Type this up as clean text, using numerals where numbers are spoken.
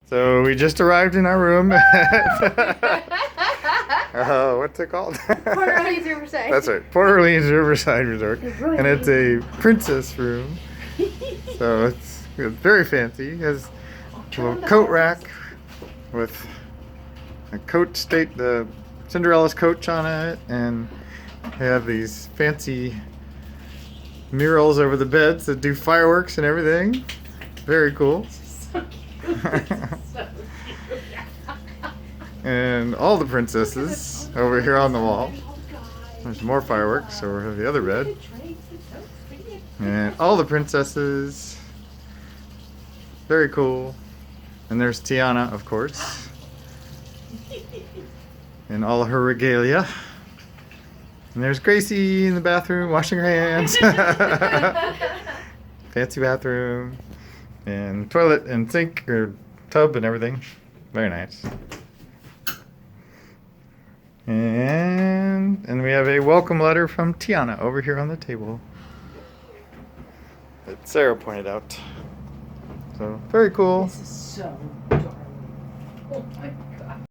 So we just arrived in our room. What's it called? Port Orleans Riverside. That's right, Port Orleans Riverside Resort, and it's a princess room. So it's very fancy. It has a little coat rack with a coach the Cinderella's coach on it, and they have these fancy murals over the beds that do fireworks and everything. Very cool. So cute. So cute. And all the princesses over here on the wall. There's more fireworks over the other bed. And all the princesses. Very cool. And there's Tiana, of course. In all her regalia. And there's Gracie in the bathroom washing her hands. Fancy bathroom. And toilet and sink or tub and everything. Very nice. And we have a welcome letter from Tiana over here on the table that Sarah pointed out. So very cool. This is so darling. Oh my